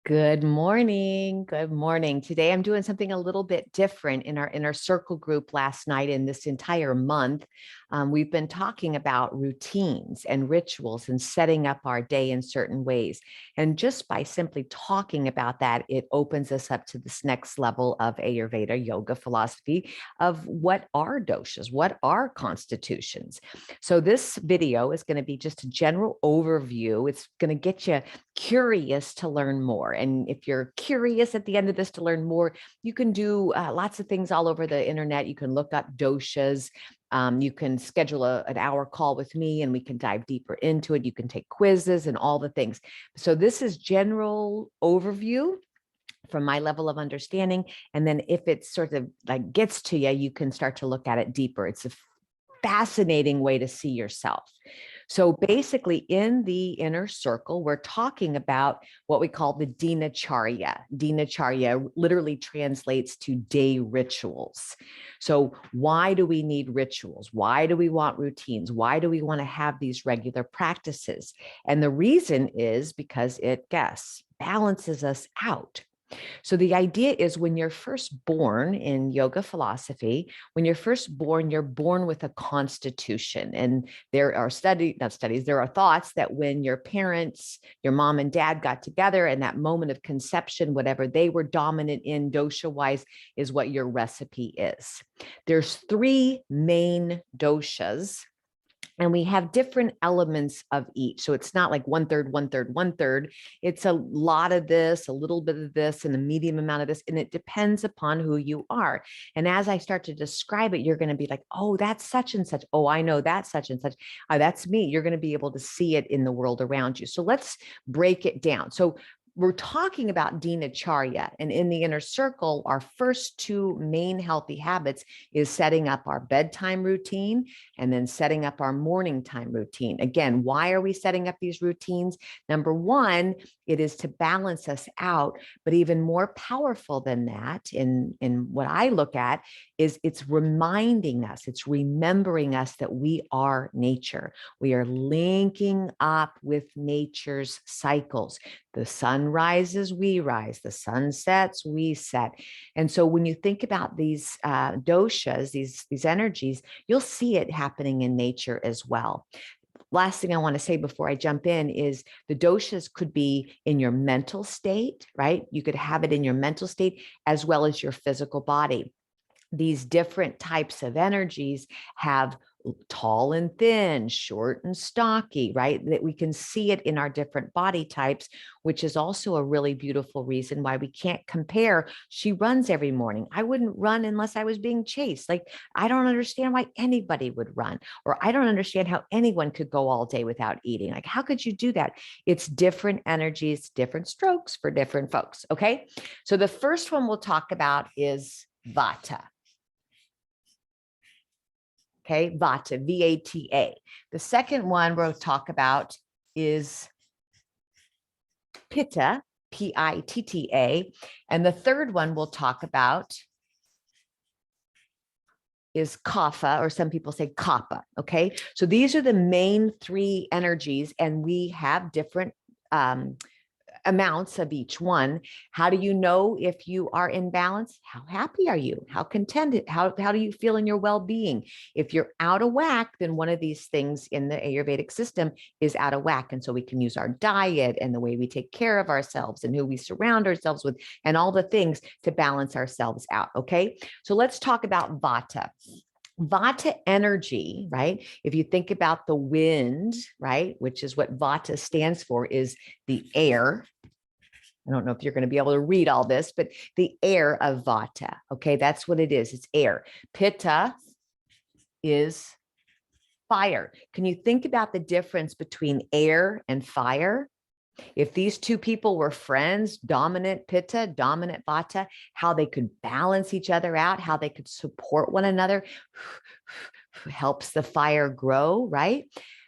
Good morning. Good morning. Today I'm doing something a little bit different in our inner circle group last night and this entire month. We've been talking about routines and rituals and setting up our day in certain ways. And just by simply talking about that, it opens us up to this next level of Ayurveda yoga philosophy of what are doshas, what are constitutions. So this video is going to be just a general overview. It's going to get you curious to learn more. And if you're curious at the end of this to learn more, you can do lots of things all over the internet. You can look up doshas. You can schedule an hour call with me and we can dive deeper into it. You can take quizzes and all the things. So this is general overview from my level of understanding. And then if it sort of like gets to you, you can start to look at it deeper. It's a fascinating way to see yourself. So basically in the inner circle, we're talking about what we call the dinacharya. Dinacharya literally translates to day rituals. So why do we need rituals? Why do we want routines? Why do we want to have these regular practices? And the reason is because it, balances us out. So the idea is when you're first born in yoga philosophy, when you're first born, you're born with a constitution. And there are there are thoughts that when your parents, your mom and dad got together and that moment of conception, whatever they were dominant in dosha wise is what your recipe is. There's three main doshas. And we have different elements of each. So it's not like 1/3, 1/3, 1/3. It's a lot of this, a little bit of this, and a medium amount of this. And it depends upon who you are. And as I start to describe it, you're going to be like, oh, that's such and such. Oh, I know that's such and such. That's me. You're going to be able to see it in the world around you. So let's break it down. So we're talking about dinacharya, and in the inner circle, our first two main healthy habits is setting up our bedtime routine and then setting up our morning time routine. Again, why are we setting up these routines? Number one, it is to balance us out, but even more powerful than that in what I look at is it's reminding us, it's remembering us that we are nature. We are linking up with nature's cycles. The sun rises, we rise. The sun sets, we set. And so when you think about these doshas, these energies, you'll see it happening in nature as well. Last thing I want to say before I jump in is the doshas could be in your mental state, right? You could have it in your mental state as well as your physical body. These different types of energies have tall and thin, short and stocky, right? That we can see it in our different body types, which is also a really beautiful reason why we can't compare. She runs every morning. I wouldn't run unless I was being chased. Like, I don't understand why anybody would run, or I don't understand how anyone could go all day without eating. Like, how could you do that? It's different energies, different strokes for different folks. Okay. So the first one we'll talk about is Vata. Okay, Vata, V-A-T-A. The second one we'll talk about is Pitta, P-I-T-T-A. And the third one we'll talk about is Kapha, or some people say Kapha. Okay, so these are the main three energies, and we have different amounts of each one. How do you know if you are in balance? How happy are you? How contented? How do you feel in your well-being? If you're out of whack, then one of these things in the Ayurvedic system is out of whack. And so we can use our diet and the way we take care of ourselves and who we surround ourselves with and all the things to balance ourselves out. Okay. So let's talk about Vata. Vata energy, right? If you think about the wind, right, which is what Vata stands for, is the air. I don't know if you're going to be able to read all this, but the air of Vata. Okay, that's what it is. It's air. Pitta is fire. Can you think about the difference between air and fire? If these two people were friends, dominant Pitta, dominant Vata, how they could balance each other out, how they could support one another, helps the fire grow, right?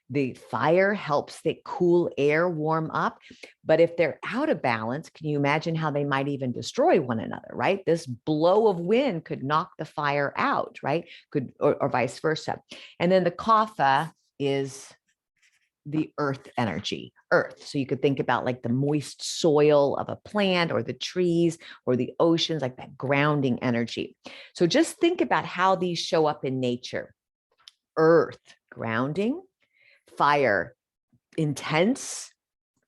The fire helps the cool air warm up. But if they're out of balance, can you imagine how they might even destroy one another, right? This blow of wind could knock the fire out, right? Or vice versa. And then the Kapha is the earth energy, earth. So you could think about like the moist soil of a plant or the trees or the oceans, like that grounding energy. So just think about how these show up in nature. Earth, grounding; fire, intense;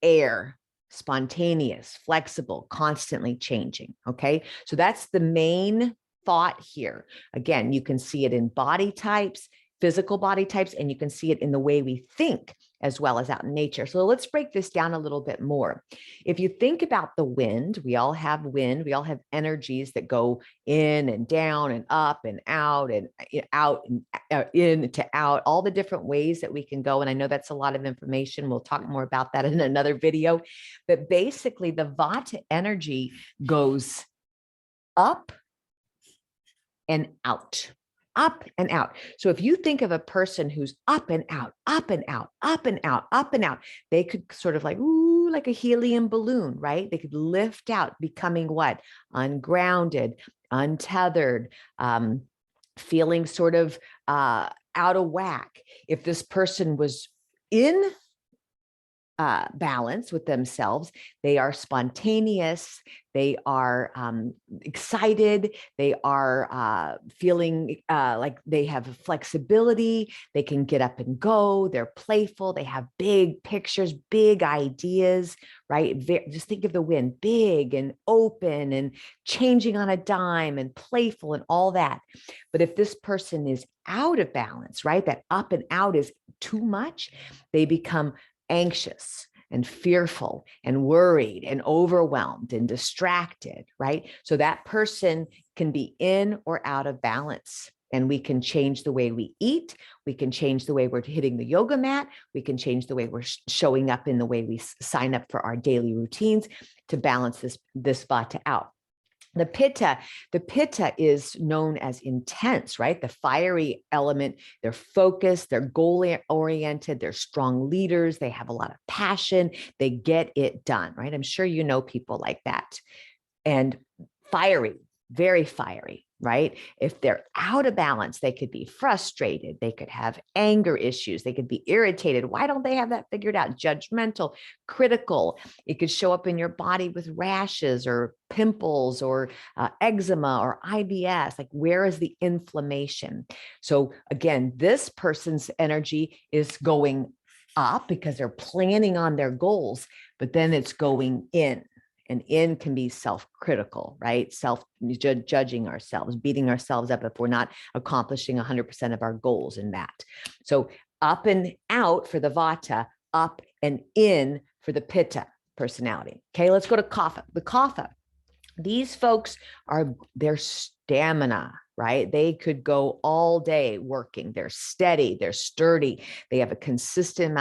air, spontaneous, flexible, constantly changing. Okay. So that's the main thought here. Again, you can see it in body types, physical body types, and you can see it in the way we think as well as out in nature. So let's break this down a little bit more. If you think about the wind, we all have wind, we all have energies that go in and down and up and out and in to out, all the different ways that we can go. And I know that's a lot of information. We'll talk more about that in another video. But basically, the Vata energy goes up and out, up and out. So if you think of a person who's up and out, up and out, up and out, up and out, they could sort of like, ooh, like a helium balloon, right? They could lift out, becoming what? Ungrounded, untethered, feeling sort of out of whack. If this person was in balance with themselves, they are spontaneous, they are excited, they are feeling like they have flexibility, they can get up and go, they're playful, they have big pictures, big ideas, right? Just think of the wind, big and open and changing on a dime and playful and all that. But if this person is out of balance, right, that up and out is too much, they become anxious and fearful and worried and overwhelmed and distracted, right? So that person can be in or out of balance. And we can change the way we eat. We can change the way we're hitting the yoga mat. We can change the way we're showing up in the way we sign up for our daily routines to balance this Vata out. The pitta is known as intense, right? The fiery element, they're focused, they're goal-oriented, they're strong leaders, they have a lot of passion, they get it done, right? I'm sure you know people like that. And fiery, very fiery, right? If they're out of balance, they could be frustrated, they could have anger issues, they could be irritated. Why don't they have that figured out? Judgmental, critical. It could show up in your body with rashes or pimples or eczema or IBS. Like, where is the inflammation? So again, this person's energy is going up because they're planning on their goals, but then it's going in. And in can be self-critical, right? Self-judging ourselves, beating ourselves up if we're not accomplishing 100% of our goals in that. So up and out for the Vata, up and in for the Pitta personality. Okay, let's go to Kapha. The Kapha, these folks are their stamina, right? They could go all day working. They're steady, they're sturdy, they have a consistent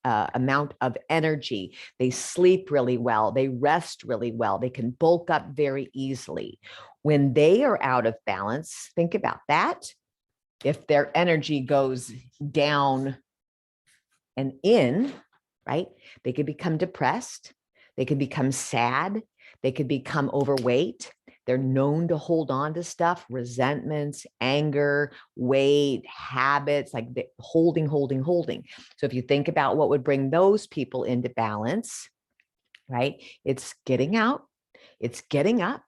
amount of energy. They sleep really well, they rest really well, they can bulk up very easily. When they are out of balance, think about that. If their energy goes down and in, right, they could become depressed, they could become sad, they could become overweight. They're known to hold on to stuff, resentments, anger, weight, habits, like holding. So if you think about what would bring those people into balance, right? It's getting out, it's getting up,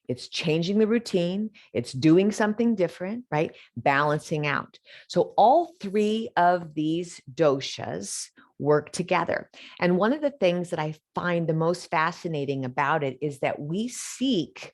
it's changing the routine, it's doing something different, right? Balancing out. So all three of these doshas work together. And one of the things that I find the most fascinating about it is that we seek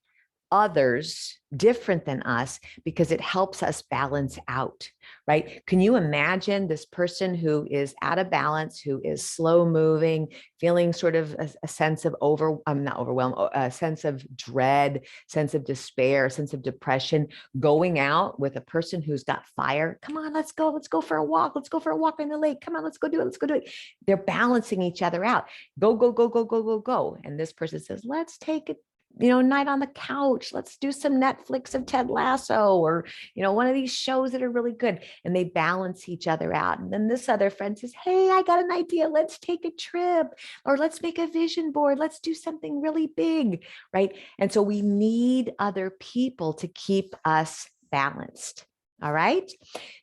others different than us because it helps us balance out, right? Can you imagine this person who is out of balance, who is slow moving, feeling sort of a sense of not overwhelmed, a sense of dread, sense of despair, sense of depression, going out with a person who's got fire? Come on, let's go for a walk. Let's go for a walk in the lake. Come on, let's go do it. They're balancing each other out. Go. And this person says, let's take it, night on the couch. Let's do some Netflix of Ted Lasso or, one of these shows that are really good. And they balance each other out. And then this other friend says, hey, I got an idea. Let's take a trip, or let's make a vision board. Let's do something really big, right? And so we need other people to keep us balanced. All right.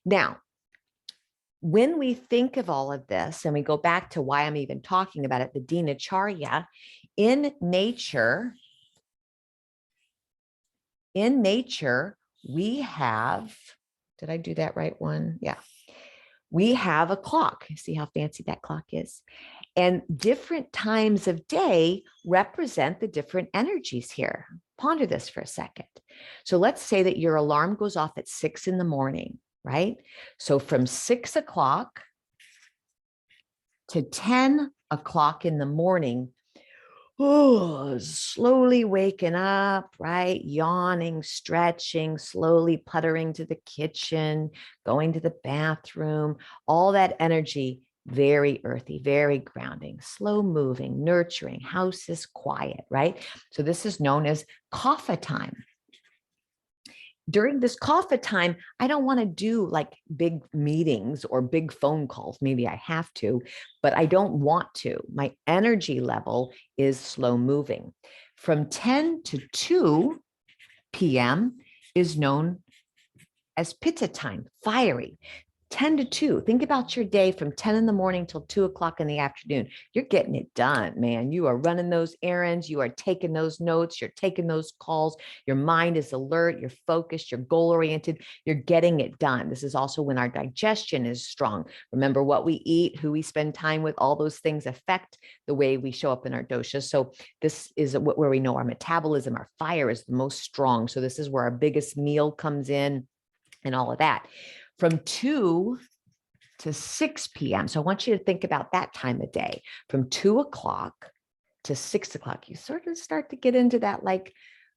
Now, when we think of all of this, and we go back to why I'm even talking about it, the Dinacharya, in nature, we have, did I do that right one? Yeah. We have a clock. See how fancy that clock is? And different times of day represent the different energies here. Ponder this for a second. So let's say that your alarm goes off at 6 in the morning, right? So from 6 o'clock to 10 o'clock in the morning, slowly waking up, right? Yawning, stretching, slowly puttering to the kitchen, going to the bathroom, all that energy, very earthy, very grounding, slow moving, nurturing, house is quiet, right? So this is known as kapha time. During this kapha time, I don't want to do like big meetings or big phone calls. Maybe I have to, but I don't want to. My energy level is slow moving. From 10 to 2 p.m. is known as pitta time, fiery. 10 to 2. Think about your day from 10 in the morning till 2 o'clock in the afternoon. You're getting it done, man. You are running those errands. You are taking those notes. You're taking those calls. Your mind is alert. You're focused. You're goal oriented. You're getting it done. This is also when our digestion is strong. Remember, what we eat, who we spend time with, all those things affect the way we show up in our doshas. So this is where we know our metabolism, our fire is the most strong. So this is where our biggest meal comes in and all of that. From 2 to 6 p.m. So I want you to think about that time of day. From 2 o'clock to 6 o'clock, you sort of start to get into that, like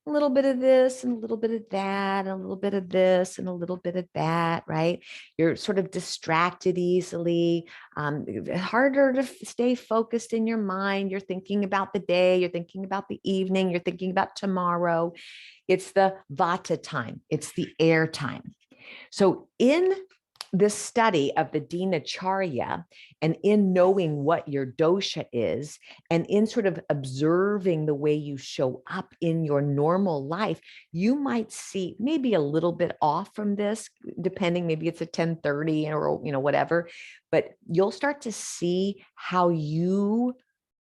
a little bit of this and a little bit of that, and a little bit of this and a little bit of that, right? You're sort of distracted easily, harder to stay focused in your mind. You're thinking about the day, you're thinking about the evening, you're thinking about tomorrow. It's the Vata time. It's the air time. So in this study of the Dinacharya, and in knowing what your dosha is, and in sort of observing the way you show up in your normal life, you might see maybe a little bit off from this, depending, maybe it's a 10:30 or, whatever, but you'll start to see how you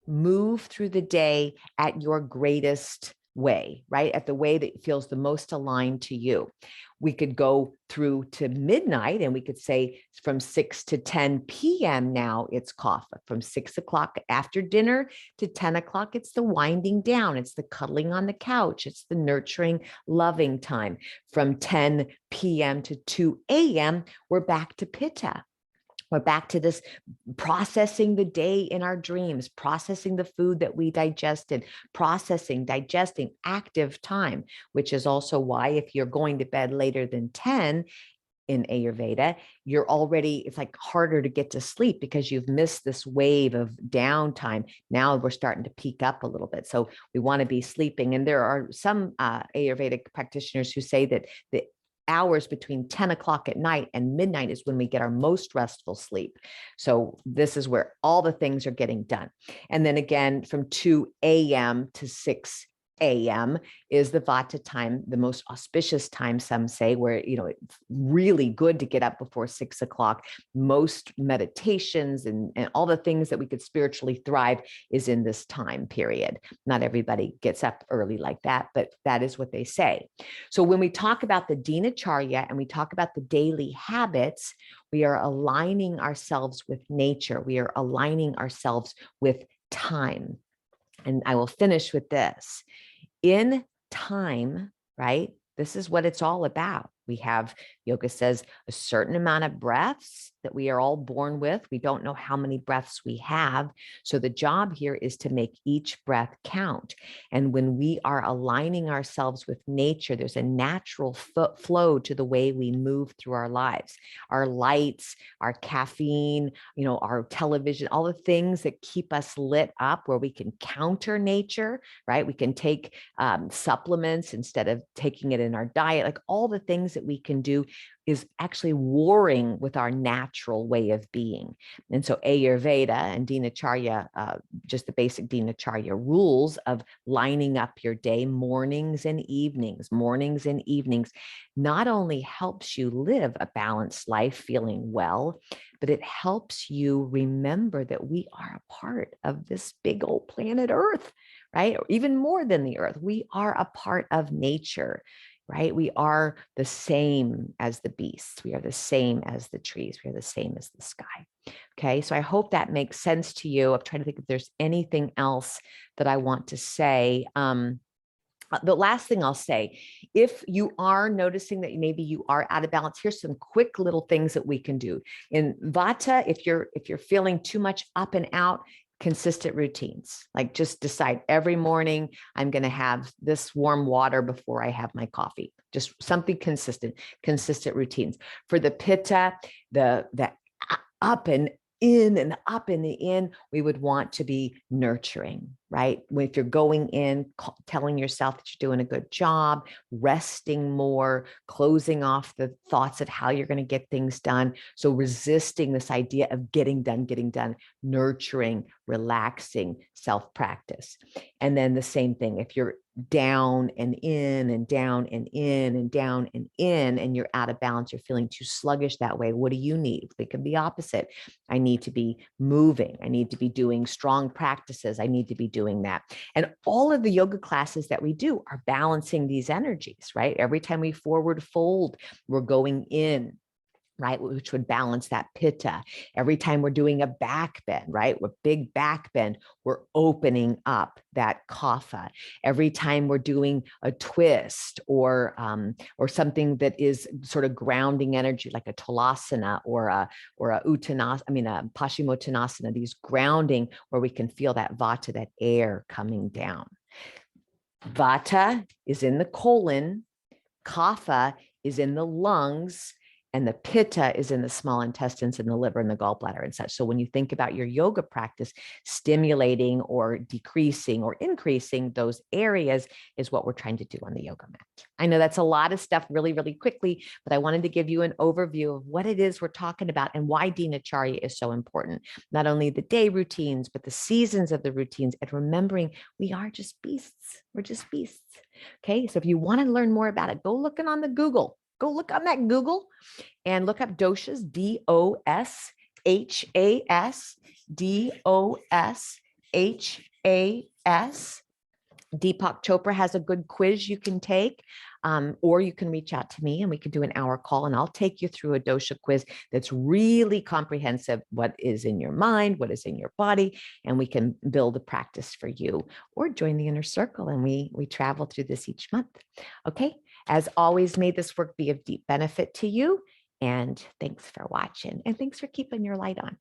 move through the day at your greatest way, right? At the way that feels the most aligned to you. We could go through to midnight and we could say from 6 to 10 p.m. now it's kapha. From 6 o'clock after dinner to 10 o'clock, it's the winding down. It's the cuddling on the couch. It's the nurturing, loving time. From 10 p.m. to 2 a.m., we're back to pitta. We're back to this processing the day in our dreams, processing the food that we digested, digesting active time, which is also why if you're going to bed later than 10 in Ayurveda, it's like harder to get to sleep because you've missed this wave of downtime. Now we're starting to peak up a little bit. So we want to be sleeping. And there are some Ayurvedic practitioners who say that the hours between 10 o'clock at night and midnight is when we get our most restful sleep. So this is where all the things are getting done. And then again, from 2 a.m. to 6 a.m. is the Vata time, the most auspicious time, some say, where, it's really good to get up before 6 o'clock. Most meditations and all the things that we could spiritually thrive is in this time period. Not everybody gets up early like that, but that is what they say. So when we talk about the Dinacharya and we talk about the daily habits, we are aligning ourselves with nature. We are aligning ourselves with time. And I will finish with this. In time, right? This is what it's all about. We have, yoga says, a certain amount of breaths that we are all born with. We don't know how many breaths we have. So the job here is to make each breath count. And when we are aligning ourselves with nature, there's a natural flow to the way we move through our lives. Our lights, our caffeine, our television, all the things that keep us lit up, where we can counter nature, right? We can take supplements instead of taking it in our diet, like all the things that we can do. is actually warring with our natural way of being. And so Ayurveda and Dinacharya, just the basic Dinacharya rules of lining up your day, mornings and evenings, not only helps you live a balanced life feeling well, but it helps you remember that we are a part of this big old planet Earth, right? Or even more than the Earth. We are a part of nature, right? We are the same as the beasts. We are the same as the trees. We are the same as the sky. Okay, so I hope that makes sense to you. I'm trying to think if there's anything else that I want to say. The last thing I'll say, if you are noticing that maybe you are out of balance, here's some quick little things that we can do. In Vata, if you're feeling too much up and out, consistent routines. Like just decide every morning I'm going to have this warm water before I have my coffee. Just something consistent routines. For the Pitta, the up and in and up in the in, we would want to be nurturing, right? If you're going in, telling yourself that you're doing a good job, resting more, closing off the thoughts of how you're going to get things done. So resisting this idea of getting done, nurturing, relaxing, self-practice. And then the same thing, if you're down and in and down and in and down and in, and you're out of balance, you're feeling too sluggish that way, what do you need? They can be opposite. I need to be moving. I need to be doing strong practices. I need to be doing that. And all of the yoga classes that we do are balancing these energies, right? Every time we forward fold, we're going in, right? Which would balance that pitta. Every time we're doing a back bend, right? With big back bend, we're opening up that kapha. Every time we're doing a twist or something that is sort of grounding energy, like a talasana or a uttanasana, a paschimottanasana, these grounding where we can feel that vata, that air coming down. Vata is in the colon, kapha is in the lungs, and the pitta is in the small intestines and the liver and the gallbladder and such. So when you think about your yoga practice, stimulating or decreasing or increasing those areas is what we're trying to do on the yoga mat. I know that's a lot of stuff really, really quickly, but I wanted to give you an overview of what it is we're talking about and why Dinacharya is so important. Not only the day routines, but the seasons of the routines, and remembering we are just beasts. We're just beasts. Okay, so if you want to learn more about it, go looking on the Google. Go look on that Google and look up Doshas, Doshas, Doshas. Deepak Chopra has a good quiz you can take, or you can reach out to me and we can do an hour call and I'll take you through a dosha quiz that's really comprehensive, what is in your mind, what is in your body, and we can build a practice for you, or join the inner circle and we travel through this each month. Okay, as always, may this work be of deep benefit to you, and thanks for watching and thanks for keeping your light on.